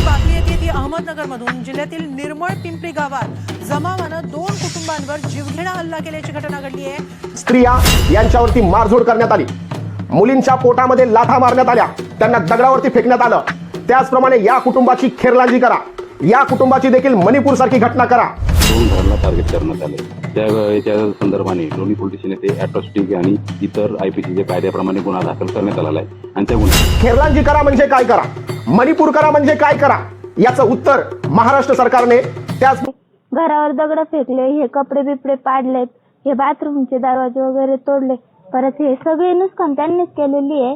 बातमी येते ती अहमदनगरमधून. जिल्ह्यातील निर्मळ पिंपरी गावात जमावानं 2 कुटुंबांवर जीवघेणा हल्ला केल्याची घटना घडली आहे. स्त्रिया यांच्यावरती मारझोड करण्यात आली, मुलींच्या पोटामध्ये लाथा मारण्यात आल्या, त्यांना दगडावरती फेकण्यात आलं. त्याचप्रमाणे या कुटुंबाची खेरलांजी करा, या कुटुंबाची देखील मणिपूर सारखी घटना करा. 2 घरांना टार्गेट करण्यात आले. त्या संदर्भाने लोणी पोलीस स्टेशन येथे ॲट्रॉसिटी आणि इतर IPC कायद्याप्रमाणे गुन्हा दाखल करण्यात आलेला आहे. आणि त्या गुन्ह्यात खेरलांजी करा म्हणजे काय करा, मणिपूर करा म्हणजे काय करा, याचं उत्तर महाराष्ट्र सरकारने त्याच घरावर दगड फेकले, हे कपडे बिपडे पाडलेत, हे बाथरूमचे दरवाजे वगैरे तोडले. परत हे सगळे नुकसान त्यांनीच केलेली आहे.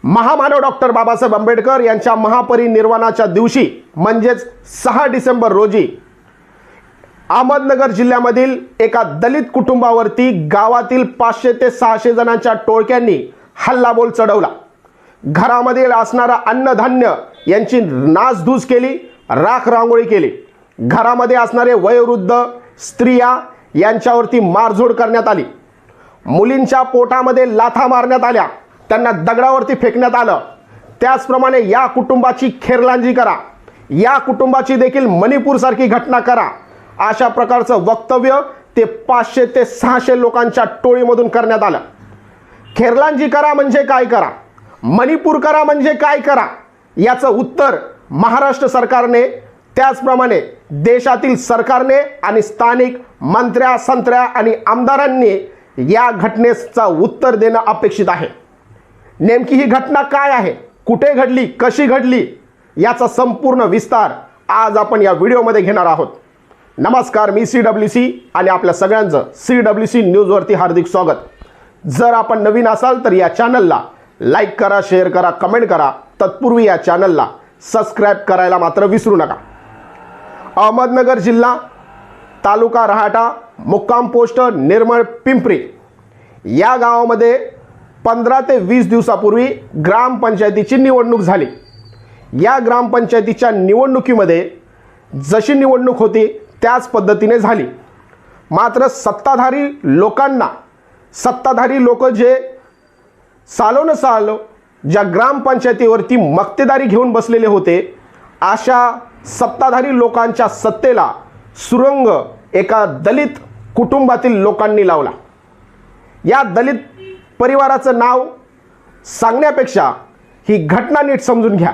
महामानव डॉक्टर बाबासाहेब आंबेडकर यांच्या महापरिनिर्वाणाच्या दिवशी म्हणजेच 6 डिसेंबर रोजी अहमदनगर जिल्ह्यामधील एका दलित कुटुंबावरती गावातील 500 ते 600 जणांच्या टोळक्यांनी हल्लाबोल चढवला. घरामध्ये असणारा अन्नधान्य यांची नासधूस केली, राख रांगोळी केली. घरामध्ये असणारे वयोवृद्ध स्त्रिया यांच्यावरती मारझोड करण्यात आली. मुलींच्या पोटामध्ये लाथा मारण्यात आल्या, त्यांना दगडावरती फेकण्यात आलं. त्याचप्रमाणे या कुटुंबाची खेरलांजी करा, या कुटुंबाची देखील मणिपूर सारखी घटना करा, अशा प्रकारचं वक्तव्य ते 500 ते 600 लोकांच्या टोळीमधून करण्यात आलं. खेरलांजी करा म्हणजे काय करा, मणिपूर करा म्हणजे काय करा, याचं उत्तर महाराष्ट्र सरकारने त्याचप्रमाणे देशातील सरकारने आणि स्थानिक मंत्र्या संत्र्या आणि आमदारांनी या घटनेचं उत्तर देणं अपेक्षित आहे. नेमकी ही घटना काय आहे, कुठे घडली, कशी घडली, याचा संपूर्ण विस्तार आज आपण या व्हिडिओमध्ये घेणार आहोत. नमस्कार, मी CWC आणि आपल्या सगळ्यांचं CWC न्यूजवरती हार्दिक स्वागत. जर आपण नवीन असाल तर या चॅनलला लाईक करा, शेअर करा, कमेंट करा. तत्पूर्वी या चॅनलला सबस्क्राईब करायला मात्र विसरू नका. अहमदनगर जिल्हा, तालुका रहाटा, मुक्काम पोस्ट निर्मळ पिंपरी या गावामध्ये 15 ते 20 दिवसापूर्वी ग्रामपंचायतीची निवडणूक झाली. या ग्रामपंचायतीच्या निवडणुकीमध्ये जशी निवडणूक होती त्याच पद्धतीने झाली. मात्र सत्ताधारी लोक जे सालो ज्या ग्रामपंचायतीवरती मक्तेदारी घेऊन बसलेले होते, अशा सत्ताधारी लोकांच्या सत्तेला सुरंग एका दलित कुटुंबातील लोकांनी लावला. या दलित परिवाराचं नाव सांगण्यापेक्षा ही घटना नीट समजून घ्या.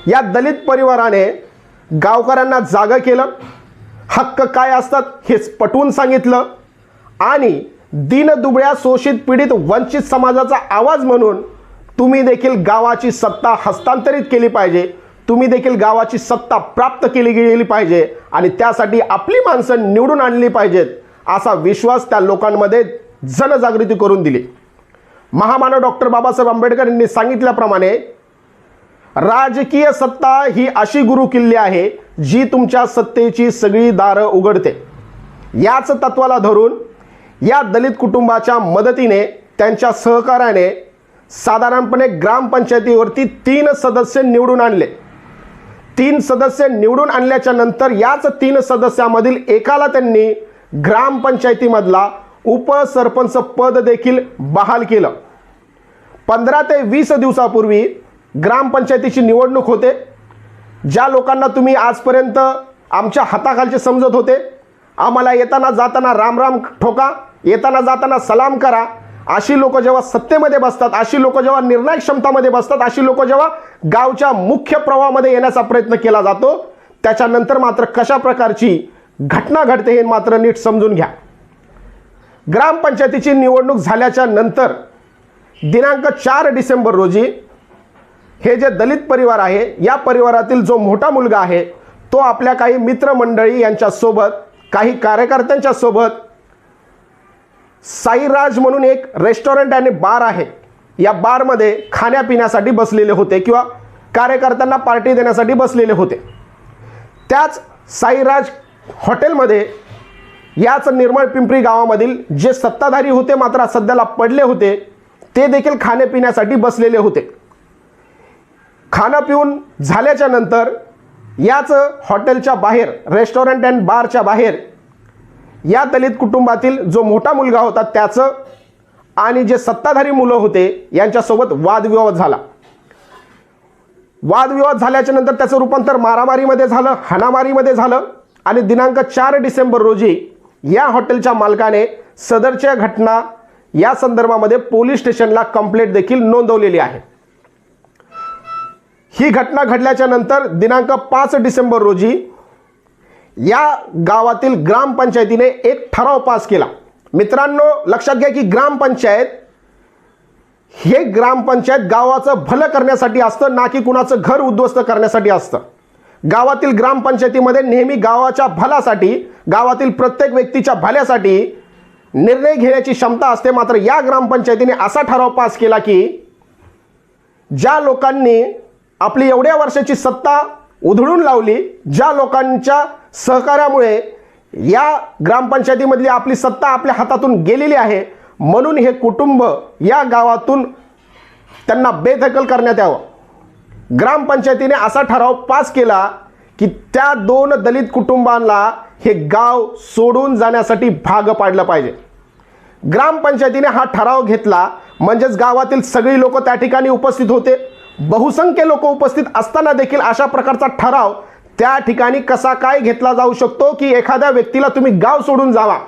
या दलित परिवाराने गावकऱ्यांना जागं केलं, हक्क काय असतात हे पटवून सांगितलं आणि दीनदुबळ्या, शोषित, पीडित, वंचित समाजाचा आवाज म्हणून तुम्ही देखील गावाची सत्ता हस्तांतरित केली पाहिजे, तुम्ही देखील गावाची सत्ता प्राप्त केली गेली पाहिजे आणि त्यासाठी आपली माणसं निवडून आणली पाहिजेत, असा विश्वास त्या लोकांमध्ये जनजागृती करून दिली. महामानव डॉक्टर बाबासाहेब आंबेडकर यांनी सांगितल्याप्रमाणे राजकीय सत्ता ही अशी गुरुकिल्ली आहे जी तुमच्या सत्तेची सगळी दारं उघडते. याच तत्वाला धरून या दलित कुटुंबाच्या मदतीने, त्यांच्या सहकार्याने साधारणपणे ग्रामपंचायतीवरती 3 सदस्य निवडून आणले. 3 सदस्य निवडून आणल्याच्या नंतर याच 3 सदस्यामधील एकाला त्यांनी ग्रामपंचायतीमधला उपसरपंच पद देखील बहाल केलं. 15 ते 20 दिवसापूर्वी ग्रामपंचायतीची निवडणूक होते. ज्या लोकांना तुम्ही आजपर्यंत आमच्या हाताखालचे समजत होते, आम्हाला येताना जाताना राम राम ठोका, येताना जाताना सलाम करा, अशी लोक जेव्हा सत्तेमध्ये बसतात, अशी लोक जेव्हा निर्णायक क्षमतामध्ये बसतात, अशी लोक जेव्हा गावच्या मुख्य प्रवाहामध्ये येण्याचा प्रयत्न केला जातो, त्याच्यानंतर मात्र कशा प्रकारची घटना घडते हे मात्र नीट समजून घ्या. ग्रामपंचायतीची निवडणूक झाल्याच्या नंतर दिनांक 4 डिसेंबर रोजी हे जे दलित परिवार आहे, या परिवारातील जो मोठा मुलगा आहे तो आपल्या काही मित्रमंडळी यांच्यासोबत, काही कार्यकर्त्यांच्या सोबत साईराज म्हणून एक रेस्टॉरंट आणि बार आहे, या बारमध्ये खाण्यापिण्यासाठी बसलेले होते किंवा कार्यकर्त्यांना पार्टी देण्यासाठी बसलेले होते. त्याच साईराज हॉटेलमध्ये याच निर्मळ पिंपरी गावामधील जे सत्ताधारी होते मात्र सध्याला पडले होते, ते देखील खाण्यापिण्यासाठी बसलेले होते. खाणं पिऊन झाल्याच्या नंतर याच हॉटेलच्या बाहेर, रेस्टॉरंट अँड बारच्या बाहेर या दलित कुटुंबातील जो मोठा मुलगा होता त्याचं आणि जे सत्ताधारी मुलं होते यांच्यासोबत वादविवाद झाला. वादविवाद झाल्याच्या नंतर त्याचं रूपांतर मारामारीमध्ये झालं, हाणामारीमध्ये झालं आणि दिनांक 4 डिसेंबर रोजी या हॉटेलच्या मालकाने सदरच्या घटना या संदर्भामध्ये पोलीस स्टेशनला कंप्लेंट देखील नोंदवलेली आहे. ही घटना घडल्याच्या नंतर दिनांक 5 डिसेंबर रोजी या गावातील ग्रामपंचायतीने एक ठराव पास केला. मित्रांनो, लक्षात घ्या की ग्रामपंचायत गावाचं भलं करण्यासाठी असतं, ना की कुणाचं घर उद्ध्वस्त करण्यासाठी असतं. गावातील ग्रामपंचायतीमध्ये नेहमी गावाच्या भल्यासाठी, गावातील प्रत्येक व्यक्तीच्या भल्यासाठी निर्णय घेण्याची क्षमता असते. मात्र या ग्रामपंचायतीने असा ठराव पास केला की ज्या लोकांनी आपली एवढ्या वर्षाची सत्ता उधळून लावली, ज्या लोकांच्या सहकार्यामुळे या ग्रामपंचायतीमधली आपली सत्ता आपल्या हातातून गेलेली आहे, म्हणून हे कुटुंब या गावातून त्यांना बेदखल करण्यात यावं. ग्रामपंचायतीने असा ठराव पास केला की त्या 2 दलित कुटुंबांना हे गाव सोडून जाण्यासाठी भाग पाडलं पाहिजे. ग्रामपंचायतीने हा ठराव घेतला म्हणजेच गावातील सगळी लोक त्या ठिकाणी उपस्थित होते. बहुसंख्य लोक उपस्थित असताना देखील अशा प्रकारचा ठराव त्या ठिकाणी कसा काय घेतला जाऊ शकतो की एखाद्या व्यक्तीला तुम्ही गाव सोडून जावा,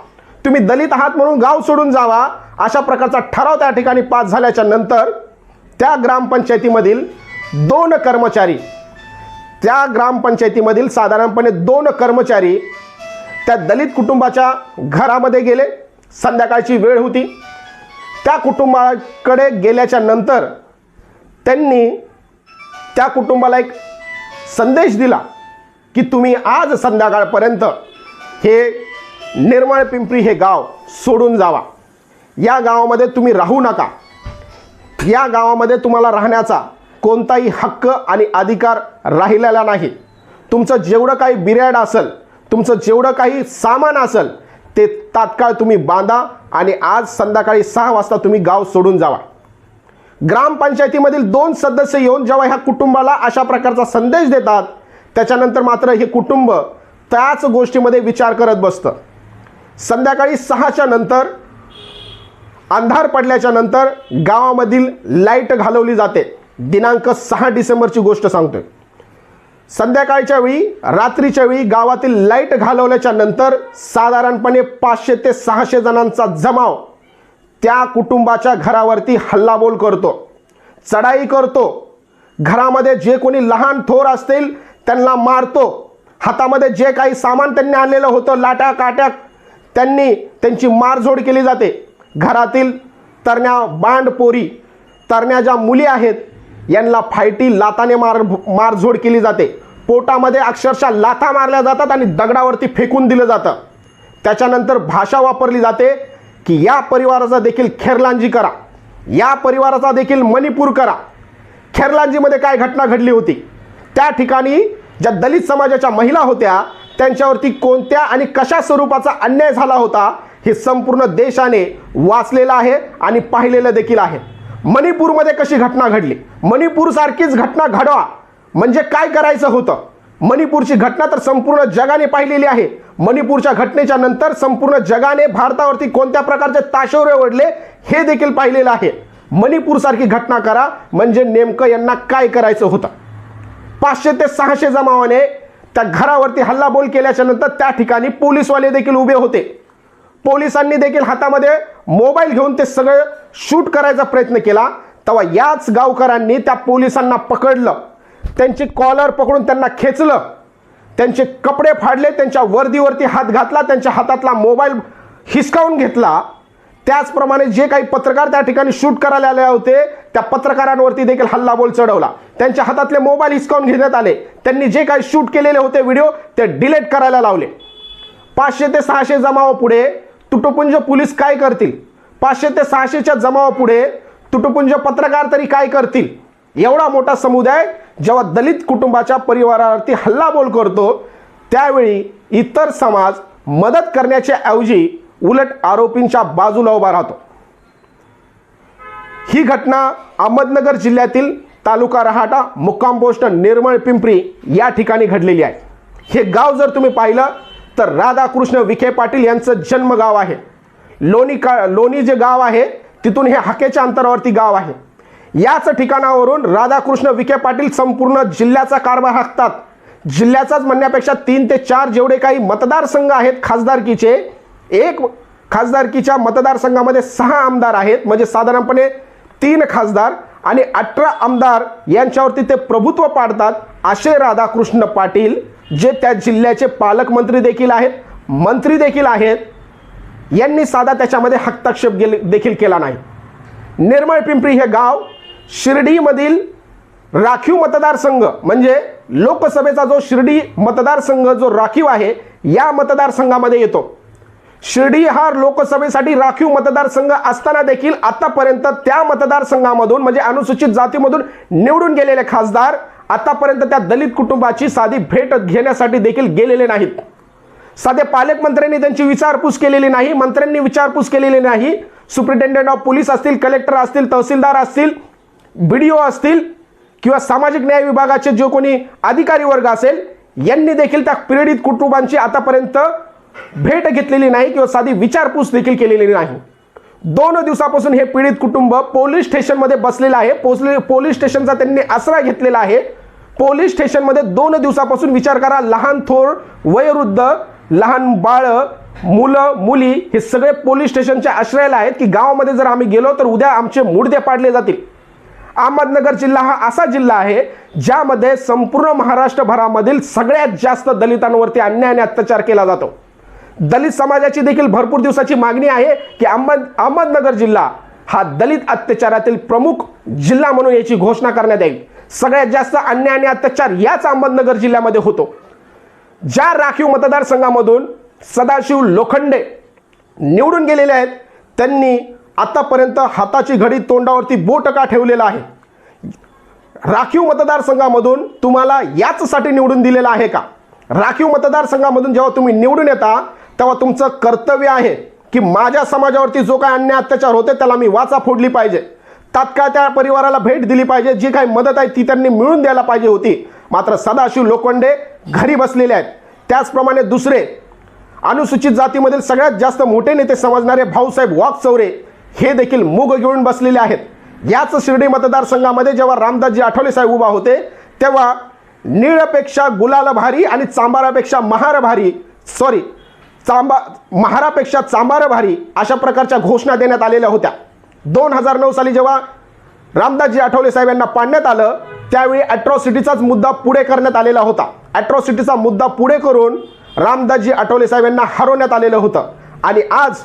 तुम्ही दलित आहात म्हणून गाव सोडून जावा, अशा प्रकारचा ठराव त्या ठिकाणी पास झाल्याच्या नंतर त्या ग्रामपंचायतीमधील 2 कर्मचारी, त्या ग्रामपंचायतीमधील साधारणपणे 2 कर्मचारी त्या दलित कुटुंबाच्या घरामध्ये गेले. संध्याकाळची वेळ होती. त्या कुटुंबाकडे गेल्याच्या नंतर त्यांनी त्या कुटुंबाला एक संदेश दिला की तुम्ही आज संध्याकाळपर्यंत हे निर्मळ पिंपरी हे गाव सोडून जावा. या गावामध्ये तुम्ही राहू नका. या गावामध्ये तुम्हाला राहण्याचा कोणताही हक्क आणि अधिकार राहिलेला नाही. तुमचं जेवढं काही बिर्याड असेल, तुमचं जेवढं काही सामान असेल ते तात्काळ तुम्ही बांधा आणि आज संध्याकाळी 6 वाजता तुम्ही गाव सोडून जावा. ग्रामपंचायतीमधील 2 सदस्य येऊन जेव्हा ह्या कुटुंबाला अशा प्रकारचा संदेश देतात, त्याच्यानंतर मात्र हे कुटुंब त्याच गोष्टीमध्ये विचार करत बसतं. संध्याकाळी 6च्या नंतर अंधार पडल्याच्या नंतर गावामधील लाईट घालवली जाते. दिनांक 6 डिसेंबरची गोष्ट सांगतोय. संध्याकाळच्या वेळी, रात्रीच्या वेळी गावातील लाईट घालवल्याच्या नंतर साधारणपणे 500 ते 600 जणांचा जमाव त्या कुटुंबाच्या घरावरती हल्लाबोल करतो, चढाई करतो. घरामध्ये जे कोणी लहान थोर असतील त्यांना मारतो. हातामध्ये जे काही सामान त्यांनी आणलेलं होतं, लाट्या काट्या, त्यांची मारझोड केली जाते. घरातील तरण्या बांडपोरी, तरण्या ज्या मुली आहेत यांना फायटी लाताने मारझोड केली जाते. पोटामध्ये अक्षरशः लाथा मारल्या जातात आणि दगडावरती फेकून दिलं जातं. त्याच्यानंतर भाषा वापरली जाते की या परिवाराचा देखील खेरलांजी करा, या परिवाराचा देखील मणिपूर करा. खेरलांजीमध्ये काय घटना घडली होती, त्या ठिकाणी ज्या दलित समाजाच्या महिला होत्या त्यांच्यावरती कोणत्या आणि कशा स्वरूपाचा अन्याय झाला होता हे संपूर्ण देशाने वाचलेलं आहे आणि पाहिलेलं देखील आहे. मणिपूरमध्ये कशी घटना घडली, मणिपूरसारखीच घटना घडवा म्हणजे काय करायचं होतं. मणिपूरची घटना तर संपूर्ण जगाने पाहिलेली आहे. मणिपूरच्या घटनेच्या नंतर संपूर्ण जगाने भारतावरती कोणत्या प्रकारचे ताशेरे ओढले हे देखील पाहिलेलं आहे. मणिपूरसारखी घटना करा म्हणजे नेमकं यांना काय करायचं होतं. 500 ते 600 जमावाने त्या घरावरती हल्लाबोल केल्याच्या नंतर त्या ठिकाणी पोलीसवाले देखील उभे होते. पोलिसांनी देखील हातामध्ये मोबाईल घेऊन ते सगळं शूट करायचा प्रयत्न केला. तेव्हा याच गावकऱ्यांनी त्या पोलिसांना पकडलं, त्यांची कॉलर पकडून त्यांना खेचलं, त्यांचे कपडे फाडले, त्यांच्या वर्दीवरती हात घातला, त्यांच्या हातातला मोबाईल हिसकावून घेतला. त्याचप्रमाणे जे काही पत्रकार त्या ठिकाणी शूट करायला आले होते त्या पत्रकारांवरती देखील हल्लाबोल चढवला. त्यांच्या हातातले मोबाईल हिसकावून घेण्यात आले. त्यांनी जे काही शूट केलेले होते व्हिडिओ ते डिलीट करायला लावले. 500 ते 600 जमावापुढे तुटपुंज पोलीस काय करतील, 500 ते 600च्या जमावापुढे तुटपुंज पत्रकार तरी काय करतील. एवढा मोठा समुदाय जेव्हा दलित कुटुंबाच्या परिवारावरती हल्लाबोल करतो त्यावेळी इतर समाज मदत करण्याच्या ऐवजी उलट आरोपींच्या बाजूला उभा राहतो. ही घटना अहमदनगर जिल्ह्यातील तालुका रहाटा, मुक्काम पोस्ट निर्मळ पिंपरी या ठिकाणी घडलेली आहे. हे गाव जर तुम्ही पाहिलं तर राधाकृष्ण विखे पाटील यांचं जन्मगाव आहे. लोणी जे गाव आहे तिथून हे हाकेच्या अंतरावरती गाव आहे. याच ठिकाणावरून राधाकृष्ण विखे पाटील संपूर्ण जिल्ह्याचा कारभार हाकतात. जिल्ह्याचाच म्हणण्यापेक्षा 3 ते 4 जेवढे काही मतदारसंघ आहेत खासदारकीचे, एक खासदारकीच्या मतदारसंघामध्ये 6 आमदार आहेत, म्हणजे साधारणपणे 3 खासदार आणि 18 आमदार यांच्यावरती ते प्रभुत्व पाडतात. असे राधाकृष्ण पाटील जे त्या जिल्ह्याचे पालकमंत्री देखील आहेत, मंत्री देखील आहेत, यांनी साधा त्याच्यामध्ये हस्तक्षेप देखील केला नाही. निर्मळ पिंपरी हे गाव शिर्डीमधील राखीव मतदारसंघ, म्हणजे लोकसभेचा जो शिर्डी मतदारसंघ जो राखीव आहे या मतदारसंघामध्ये येतो. शिर्डी हा लोकसभेसाठी राखीव मतदारसंघ असताना देखील आतापर्यंत त्या मतदारसंघामधून म्हणजे अनुसूचित जातीमधून निवडून गेलेले खासदार आतापर्यंत त्या दलित कुटुंबाची साधी भेट घेण्यासाठी देखील गेलेले नाहीत. साधे पालकमंत्र्यांनी त्यांची विचारपूस केलेली नाही, मंत्र्यांनी विचारपूस केलेली नाही. सुप्रिटेंडेंट ऑफ पोलीस असतील, कलेक्टर असतील, तहसीलदार असतील, BDO असतील किंवा सामाजिक न्याय विभागाचे जो कोणी अधिकारी वर्ग असेल, यांनी देखील त्या पीडित कुटुंबांची आतापर्यंत भेट घेतलेली नाही किंवा साधी विचारपूस देखील केलेली नाही. 2 दिवसापासून हे पीडित कुटुंब पोलीस स्टेशनमध्ये बसलेलं आहे. पोलीस स्टेशनचा त्यांनी आसरा घेतलेला आहे. पोलीस स्टेशनमध्ये 2 दिवसापासून विचार करा, लहान थोर, वयोवृद्ध, लहान बाळ, मुलं मुली हे सगळे पोलीस स्टेशनच्या आश्रयाला आहेत की गावामध्ये जर आम्ही गेलो तर उद्या आमचे मुडदे पाडले जातील. अहमदनगर जिल्हा हा असा जिल्हा आहे ज्यामध्ये संपूर्ण महाराष्ट्रभरामधील सगळ्यात जास्त दलितांवरती अन्याय आणि अत्याचार केला जातो. दलित समाजाची देखील भरपूर दिवसाची मागणी आहे की अहमदनगर जिल्हा हा दलित अत्याचारातील प्रमुख जिल्हा म्हणून याची घोषणा करण्यात येईल. सगळ्यात जास्त अन्याय आणि अत्याचार याच अहमदनगर जिल्ह्यामध्ये होतो. ज्या राखीव मतदारसंघामधून सदाशिव लोखंडे निवडून गेलेले आहेत त्यांनी आतापर्यंत हाताची घडी तोंडावरती बोट का ठेवलेला आहे? राखीव मतदारसंघामधून तुम्हाला याचसाठी निवडून दिलेलं आहे का? राखीव मतदारसंघामधून जेव्हा तुम्ही निवडून येता तेव्हा तुमचं कर्तव्य आहे की माझ्या समाजावरती जो काही अन्याय अत्याचार होते त्याला मी वाचा फोडली पाहिजे, तात्काळ त्या परिवाराला भेट दिली पाहिजे, जी काही मदत आहे ती त्यांनी मिळून द्यायला पाहिजे होती. मात्र सदाशिव लोखंडे घरी बसलेले आहेत. त्याचप्रमाणे दुसरे अनुसूचित जातीमधील सगळ्यात जास्त मोठे नेते समजणारे भाऊसाहेब वाकचौरे हे देखील मूग घेऊन बसलेले आहेत. याच शिर्डी मतदारसंघामध्ये जेव्हा रामदासजी आठवले साहेब उभा होते तेव्हा निळपेक्षा गुलाल भारी आणि चांबारापेक्षा महार भारी, महारापेक्षा चांबार भारी अशा प्रकारच्या घोषणा देण्यात आलेल्या होत्या. 2009 साली जेव्हा रामदासजी आठवले साहेब यांना पाडण्यात आलं त्यावेळी अॅट्रॉसिटीचाच मुद्दा पुढे करण्यात आलेला होता. अॅट्रॉसिटीचा मुद्दा पुढे करून रामदासजी आठवले साहेब यांना हरवण्यात आलेलं होतं. आणि आज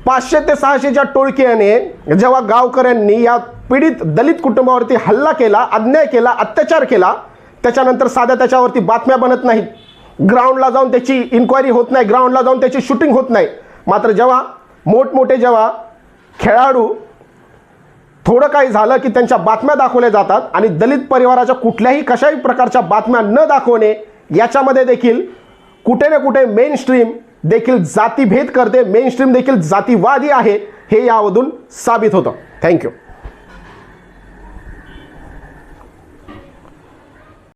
500 ते 600च्या टोळक्याने जेव्हा गावकऱ्यांनी या पीडित दलित कुटुंबावरती हल्ला केला, अन्याय केला, अत्याचार केला, त्याच्यानंतर साध्या त्याच्यावरती बातम्या बनत नाहीत, ग्राउंडला जाऊन त्याची इन्क्वायरी होत नाही, ग्राउंडला जाऊन त्याची शूटिंग होत नाही. मात्र जेव्हा मोठमोठे जेव्हा खेळाडू थोडं काही झालं की त्यांच्या बातम्या दाखवल्या जातात आणि दलित परिवाराच्या कुठल्याही कशाही प्रकारच्या बातम्या न दाखवणे याच्यामध्ये देखील कुठे ना कुठे मेनस्ट्रीम देखील जातीभेद करते, मेनस्ट्रीम देखील जातीवादी आहे हे यामधून साबित होतं. थँक्यू.